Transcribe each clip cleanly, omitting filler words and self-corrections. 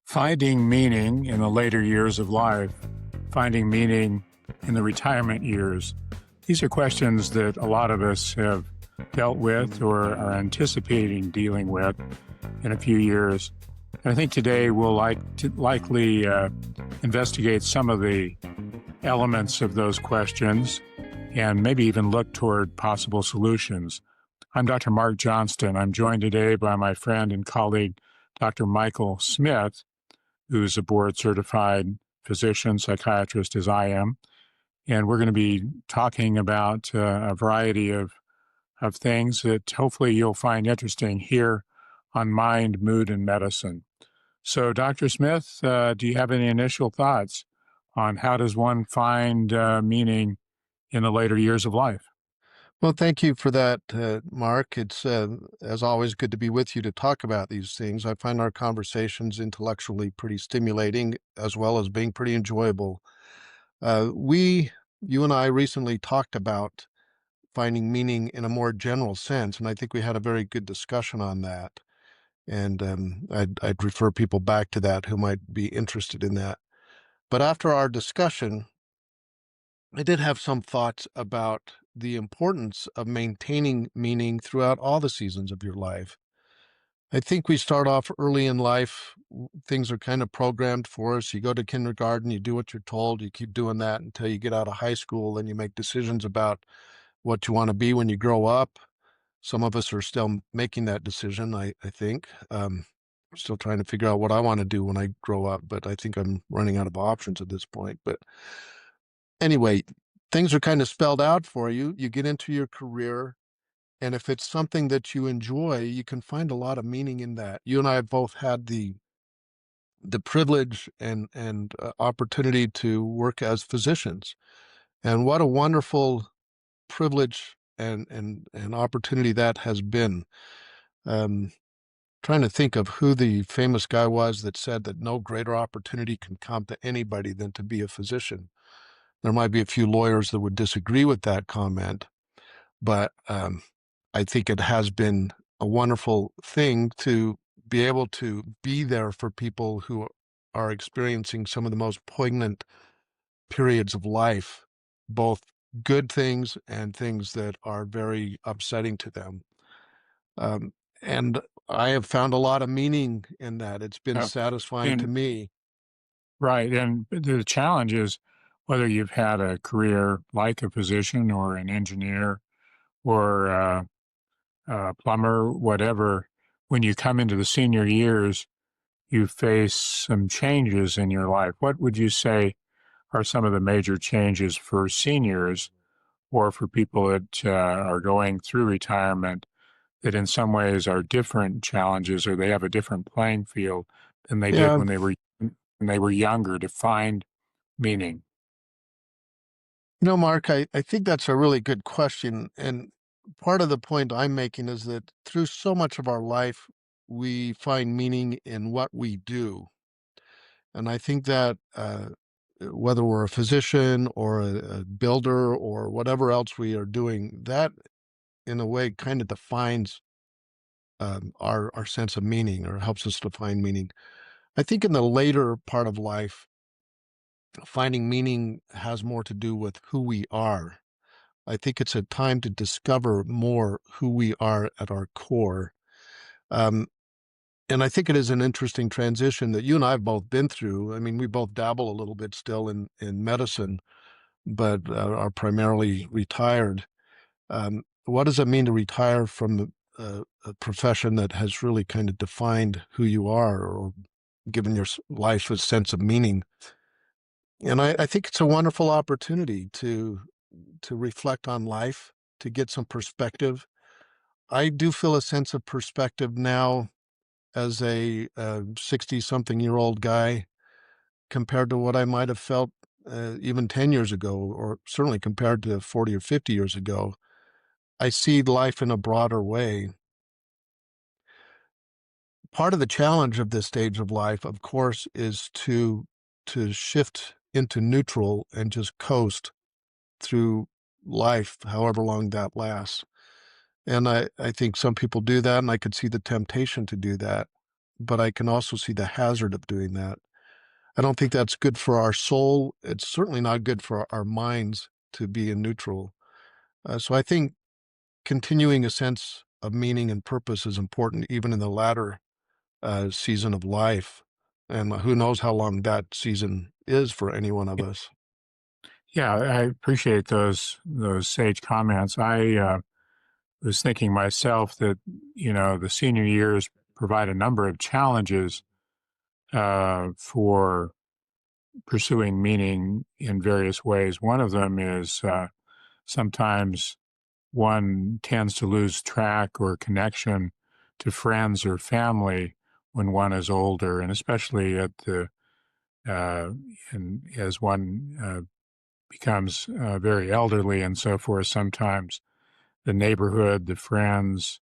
Finding meaning in the later years of life, finding meaning in the retirement years. These are questions that a lot of us have dealt with or are anticipating dealing with in a few years. And I think today we'll likely investigate some of the elements of those questions and maybe even look toward possible solutions. I'm Dr. Mark Johnston. I'm joined today by my friend and colleague, Dr. Michael Smith, who's a board-certified physician, psychiatrist, as I am. And we're going to be talking about a variety of things that hopefully you'll find interesting here on Mind, Mood, and Medicine. So, Dr. Smith, do you have any initial thoughts on how does one find meaning in the later years of life? Well, thank you for that, Mark. It's, as always, good to be with you to talk about these things. I find our conversations intellectually pretty stimulating, as well as being pretty enjoyable. You and I recently talked about finding meaning in a more general sense, and I think we had a very good discussion on that. And I'd refer people back to that who might be interested in that. But after our discussion, I did have some thoughts about the importance of maintaining meaning throughout all the seasons of your life. I think we start off early in life. Things are kind of programmed for us. You go to kindergarten, you do what you're told, you keep doing that until you get out of high school, then you make decisions about what you want to be when you grow up. Some of us are still making that decision, I think. Still trying to figure out what I want to do when I grow up, but I think I'm running out of options at this point. But anyway, things are kind of spelled out for you. You get into your career, and if it's something that you enjoy, you can find a lot of meaning in that. You and I have both had the privilege and opportunity to work as physicians, and what a wonderful privilege and opportunity that has been. Trying to think of who the famous guy was that said that no greater opportunity can come to anybody than to be a physician. There might be a few lawyers that would disagree with that comment, but I think it has been a wonderful thing to be able to be there for people who are experiencing some of the most poignant periods of life, both good things and things that are very upsetting to them. And I have found a lot of meaning in that. It's been Uh, satisfying to and me. Right. And the challenge is whether you've had a career like a physician or an engineer or a plumber, whatever, when you come into the senior years, you face some changes in your life. What would you say are some of the major changes for seniors or for people that are going through retirement that in some ways are different challenges or they have a different playing field than they did Yeah, when they were younger to find meaning? Mark, I think that's a really good question. And part of the point I'm making is that through so much of our life, we find meaning in what we do. And I think that whether we're a physician or a builder or whatever else we are doing, that in a way kind of defines our sense of meaning or helps us to find meaning. I think in the later part of life, finding meaning has more to do with who we are. I think it's a time to discover more who we are at our core. Um, and I think it is an interesting transition that you and I have both been through. I mean, we both dabble a little bit still in medicine, but are primarily retired. What does it mean to retire from a profession that has really kind of defined who you are or given your life a sense of meaning? And I think it's a wonderful opportunity to reflect on life, to get some perspective. I do feel a sense of perspective now as a 60-something-year-old guy compared to what I might have felt even 10 years ago, or certainly compared to 40 or 50 years ago. I see life in a broader way. Part of the challenge of this stage of life, of course, is to shift into neutral and just coast through life, however long that lasts. And I think some people do that, and I could see the temptation to do that. but I can also see the hazard of doing that. I don't think that's good for our soul. It's certainly not good for our minds to be in neutral. So I think continuing a sense of meaning and purpose is important, even in the latter season of life. And who knows how long that season is for any one of us. Yeah, I appreciate those sage comments. I was thinking myself that the senior years provide a number of challenges for pursuing meaning in various ways. One of them is sometimes one tends to lose track or connection to friends or family when one is older, and especially at the and as one becomes very elderly and so forth. Sometimes the neighborhood, the friends,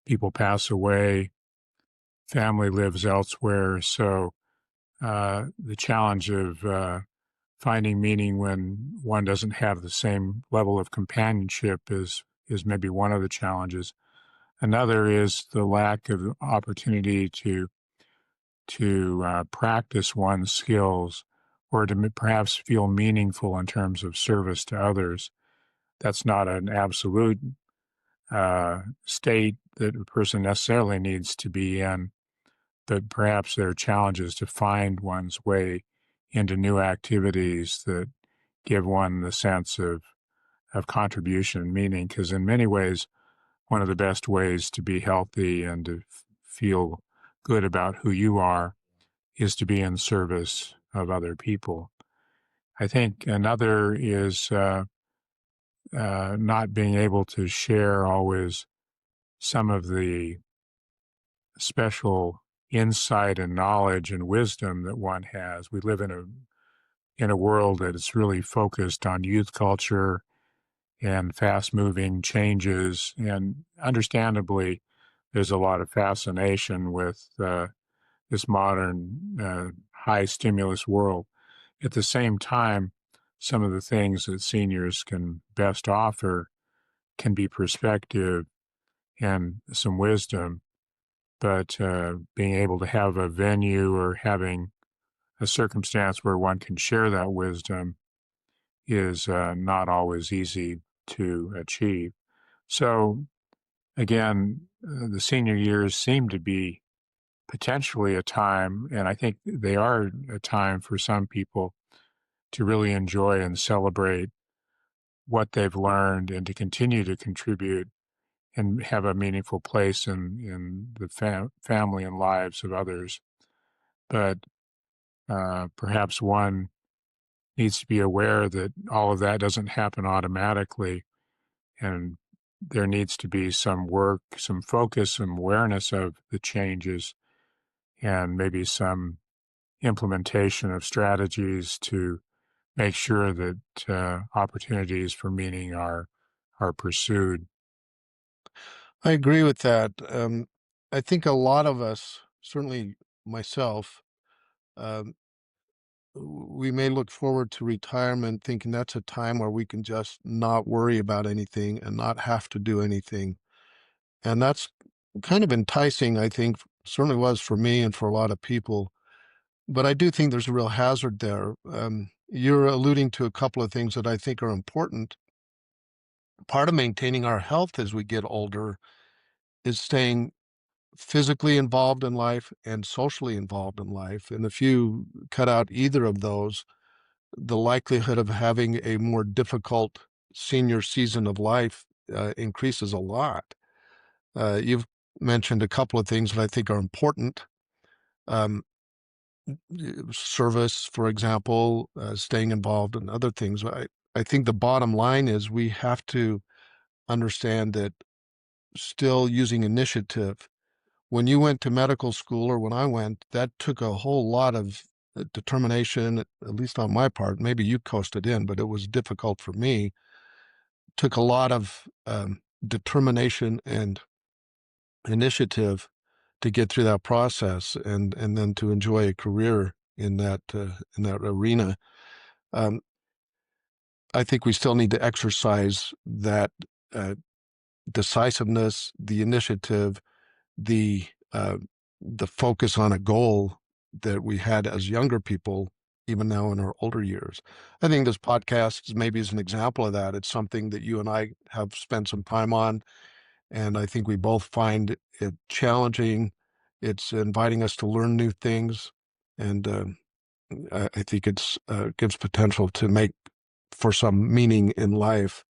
people pass away, family lives elsewhere. So the challenge of finding meaning when one doesn't have the same level of companionship is maybe one of the challenges. Another is the lack of opportunity to practice one's skills or to perhaps feel meaningful in terms of service to others. That's not an absolute state that a person necessarily needs to be in, but perhaps there are challenges to find one's way into new activities that give one the sense of contribution and meaning. Because in many ways, one of the best ways to be healthy and to feel good about who you are is to be in service of other people. I think another is not being able to share always some of the special insight and knowledge and wisdom that one has. We live in a world that is really focused on youth culture and fast moving changes, and understandably there's a lot of fascination with this modern high stimulus world. At the same time, some of the things that seniors can best offer can be perspective and some wisdom, but being able to have a venue or having a circumstance where one can share that wisdom is not always easy to achieve. So, again, the senior years seem to be potentially a time, and I think they are a time for some people to really enjoy and celebrate what they've learned and to continue to contribute and have a meaningful place in the family and lives of others. But perhaps one needs to be aware that all of that doesn't happen automatically, and there needs to be some work, some focus, some awareness of the changes, and maybe some implementation of strategies to make sure that opportunities for meaning are pursued. I agree with that. I think a lot of us, certainly myself, um, we may look forward to retirement thinking that's a time where we can just not worry about anything and not have to do anything. And that's kind of enticing, I think, certainly was for me and for a lot of people. But I do think there's a real hazard there. You're alluding to a couple of things that I think are important. Part of maintaining our health as we get older is staying physically involved in life and socially involved in life. And if you cut out either of those, the likelihood of having a more difficult senior season of life increases a lot. You've mentioned a couple of things that I think are important. Um, Service, for example, staying involved in other things. I think the bottom line is we have to understand that still using initiative. When you went to medical school or when I went, that took a whole lot of determination, at least on my part. Maybe you coasted in, but it was difficult for me. Took a lot of determination and initiative to get through that process and then to enjoy a career in that arena. Um, I think we still need to exercise that uh, decisiveness, the initiative, the the focus on a goal that we had as younger people, even now in our older years. I think this podcast maybe is an example of that. It's something that you and I have spent some time on, and I think we both find it challenging. It's inviting us to learn new things, and I think it's gives potential to make for some meaning in life.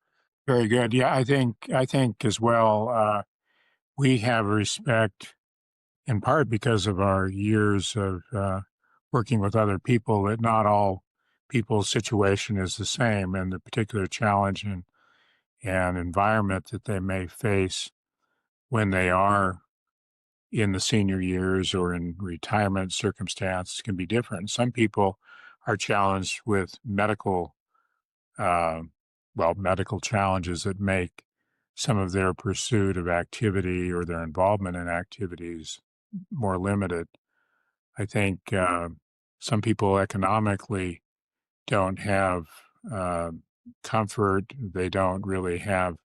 Very good. Yeah, I think as well. We have respect in part because of our years of working with other people, that not all people's situation is the same, and the particular challenge and environment that they may face when they are in the senior years or in retirement circumstances can be different. Some people are challenged with uh, medical challenges that make some of their pursuit of activity or their involvement in activities more limited. I think some people economically don't have uh, comfort. They don't really have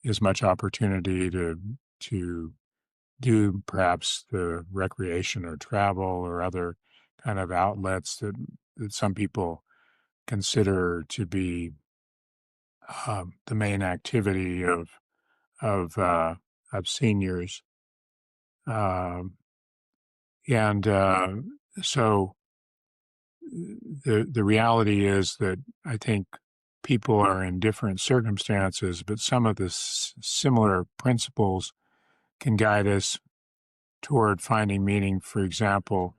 as much opportunity to do perhaps the recreation or travel or other kind of outlets that some people consider to be the main activity of uh, of seniors. Um, and so the reality is that I think people are in different circumstances, but some of the similar principles can guide us toward finding meaning. For example,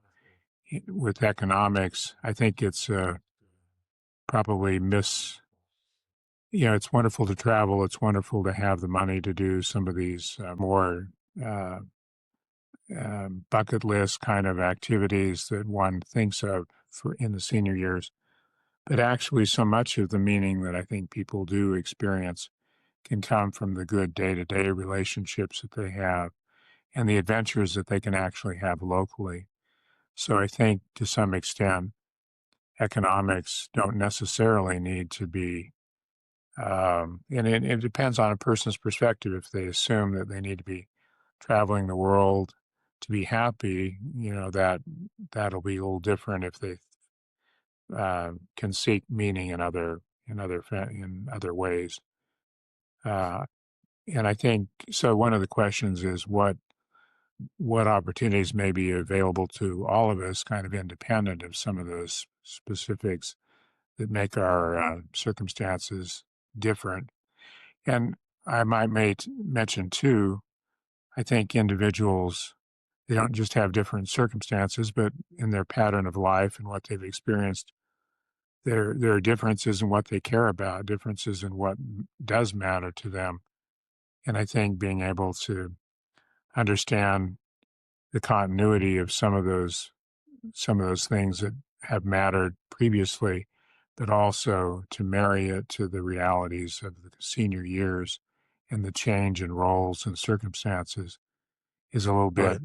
with economics, I think it's probably it's wonderful to travel. It's wonderful to have the money to do some of these more uh, bucket list kind of activities that one thinks of for in the senior years. But actually, so much of the meaning that I think people do experience can come from the good day-to-day relationships that they have and the adventures that they can actually have locally. So I think to some extent, economics don't necessarily need to be, and it depends on a person's perspective. If they assume that they need to be traveling the world to be happy, that'll be a little different if they can seek meaning in other ways. Uh, and I think so. One of the questions is what opportunities may be available to all of us, kind of independent of some of those specifics that make our circumstances different. And I might mention too, I think individuals, they don't just have different circumstances, but in their pattern of life and what they've experienced, there are differences in what they care about, differences in what does matter to them. And I think being able to understand the continuity of some of those things that have mattered previously, but also to marry it to the realities of the senior years and the change in roles and circumstances is a little bit Right.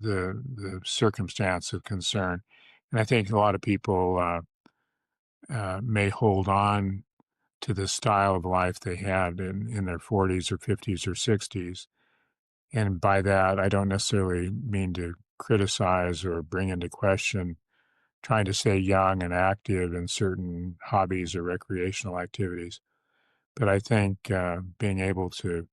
the circumstance of concern. And I think a lot of people may hold on to the style of life they had in their 40s or 50s or 60s. And by that, I don't necessarily mean to criticize or bring into question trying to stay young and active in certain hobbies or recreational activities. But I think being able to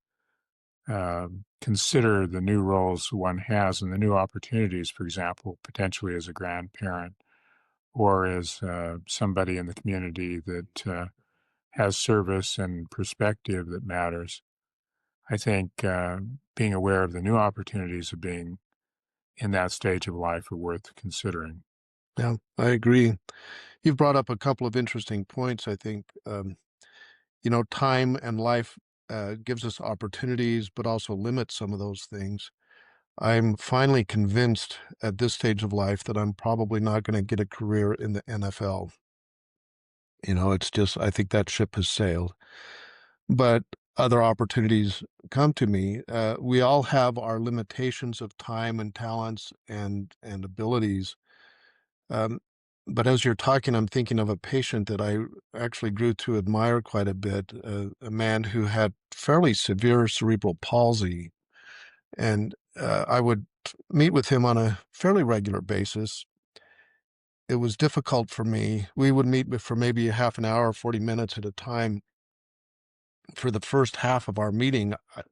consider the new roles one has and the new opportunities, for example, potentially as a grandparent or as somebody in the community that has service and perspective that matters. I think being aware of the new opportunities of being in that stage of life are worth considering. Yeah, I agree. You've brought up a couple of interesting points. I think time and life gives us opportunities, but also limits some of those things. I'm finally convinced at this stage of life that I'm probably not going to get a career in the NFL. It's just, I think that ship has sailed. But other opportunities come to me. We all have our limitations of time and talents and abilities. Um, but as you're talking, I'm thinking of a patient that I actually grew to admire quite a bit, a man who had fairly severe cerebral palsy. And I would meet with him on a fairly regular basis. It was difficult for me. We would meet for maybe a half an hour, 40 minutes at a time. For the first half of our meeting, I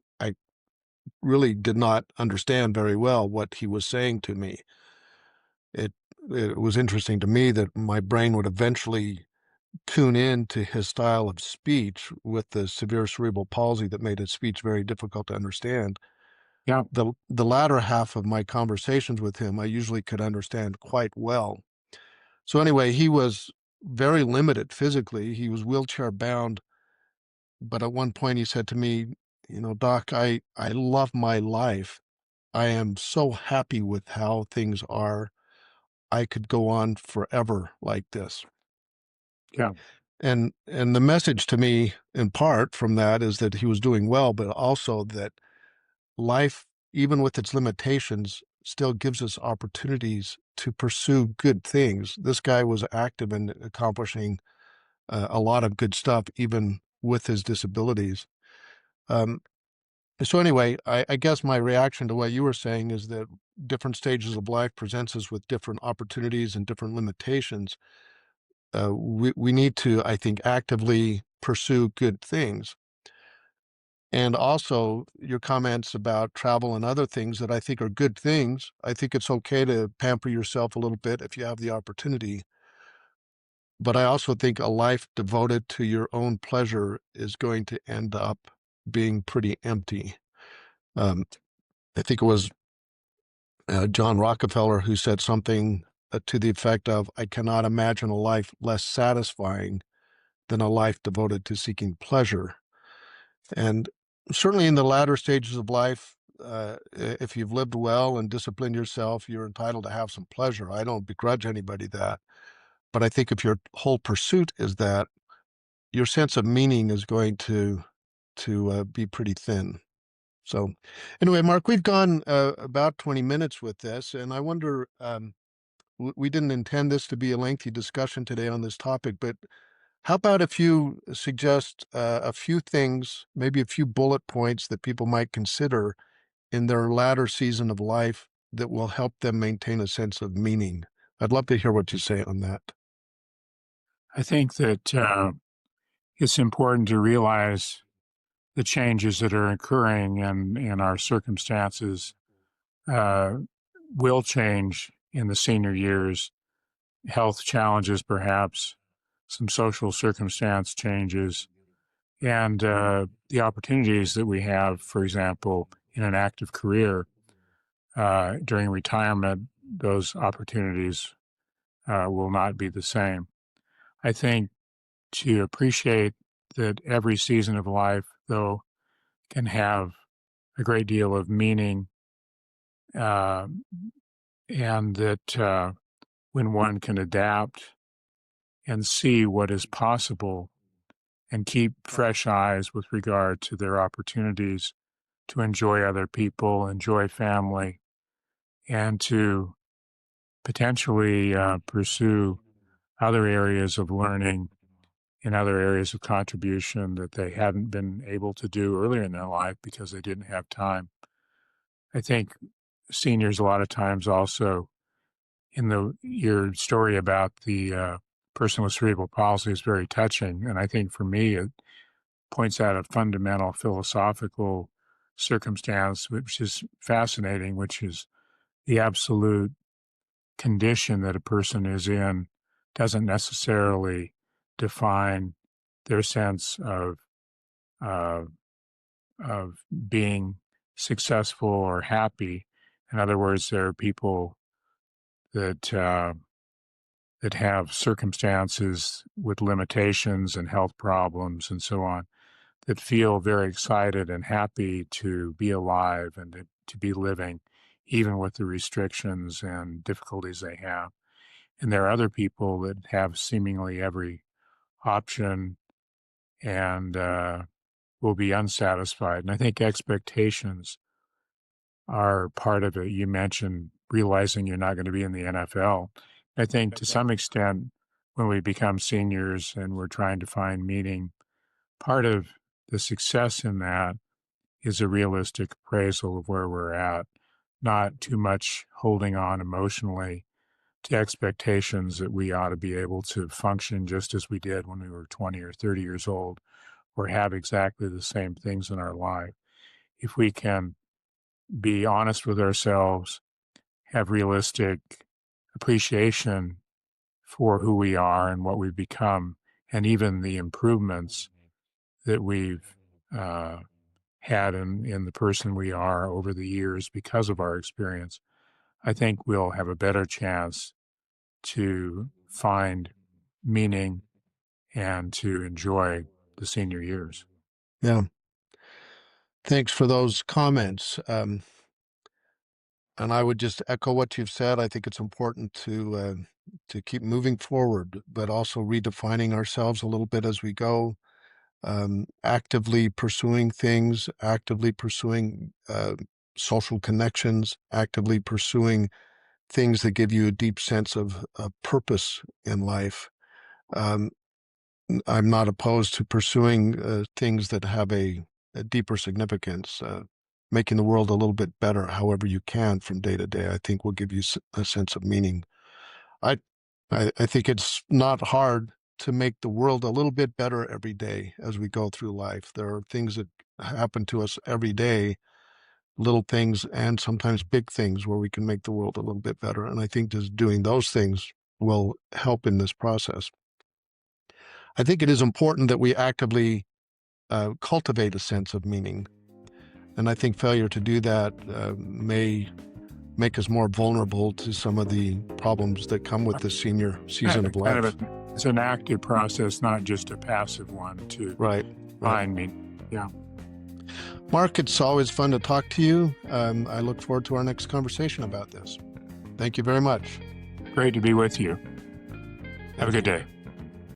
really did not understand very well what he was saying to me. It it was interesting to me that my brain would eventually tune in to his style of speech with the severe cerebral palsy that made his speech very difficult to understand. Yeah. The latter half of my conversations with him, I usually could understand quite well. So anyway, he was very limited physically. He was wheelchair bound, but at one point he said to me, Doc, I love my life. I am so happy with how things are. I could go on forever like this. Yeah. And the message to me in part from that is that he was doing well, but also that life, even with its limitations, still gives us opportunities to pursue good things. This guy was active in accomplishing a lot of good stuff, even with his disabilities. Um, so anyway, I guess my reaction to what you were saying is that different stages of life presents us with different opportunities and different limitations. We need to, I think, actively pursue good things. And also your comments about travel and other things that I think are good things. I think it's okay to pamper yourself a little bit if you have the opportunity. But I also think a life devoted to your own pleasure is going to end up being pretty empty. Um, I think it was John Rockefeller who said something to the effect of, I cannot imagine a life less satisfying than a life devoted to seeking pleasure. And certainly in the latter stages of life, if you've lived well and disciplined yourself, you're entitled to have some pleasure. I don't begrudge anybody that. But I think if your whole pursuit is that, your sense of meaning is going to be pretty thin. So anyway, Mark, we've gone about 20 minutes with this, and I wonder, we didn't intend this to be a lengthy discussion today on this topic, but how about if you suggest a few things, maybe a few bullet points that people might consider in their latter season of life that will help them maintain a sense of meaning? I'd love to hear what you say on that. I think that it's important to realize the changes that are occurring in our circumstances uh, will change in the senior years. Health challenges, perhaps, some social circumstance changes, and the opportunities that we have, for example, in an active career during retirement, those opportunities will not be the same. I think to appreciate that every season of life, though, can have a great deal of meaning, uh, and that when one can adapt and see what is possible and keep fresh eyes with regard to their opportunities to enjoy other people, enjoy family, and to potentially pursue other areas of learning in other areas of contribution that they hadn't been able to do earlier in their life because they didn't have time. I think seniors a lot of times also in your story about the person with cerebral palsy is very touching, and I think for me it points out a fundamental philosophical circumstance which is fascinating, which is the absolute condition that a person is in doesn't necessarily define their sense uh, of being successful or happy. In other words, there are people that that have circumstances with limitations and health problems and so on that feel very excited and happy to be alive and to be living, even with the restrictions and difficulties they have. And there are other people that have seemingly every option and will be unsatisfied. And I think expectations are part of it. You mentioned realizing you're not going to be in the NFL. I think to some extent, when we become seniors and we're trying to find meaning, part of the success in that is a realistic appraisal of where we're at. not too much holding on emotionally to expectations that we ought to be able to function just as we did when we were 20 or 30 years old, or have exactly the same things in our life. If we can be honest with ourselves, have realistic appreciation for who we are and what we've become, and even the improvements that we've had in the person we are over the years because of our experience, I think we'll have a better chance to find meaning and to enjoy the senior years. Yeah. Thanks for those comments. And I would just echo what you've said. I think it's important to keep moving forward, but also redefining ourselves a little bit as we go. Actively pursuing things, actively pursuing social connections, actively pursuing things that give you a deep sense of purpose in life. I'm not opposed to pursuing things that have a deeper significance. Making the world a little bit better, however you can, from day to day, I think will give you a sense of meaning. I think it's not hard to make the world a little bit better every day as we go through life. There are things that happen to us every day, little things and sometimes big things, where we can make the world a little bit better. And I think just doing those things will help in this process. I think it is important that we actively cultivate a sense of meaning. And I think failure to do that may make us more vulnerable to some of the problems that come with the senior season of life. It's an active process, not just a passive one to find meaning. Yeah. Mark, it's always fun to talk to you. I look forward to our next conversation about this. Thank you very much. Great to be with you. Have a good day.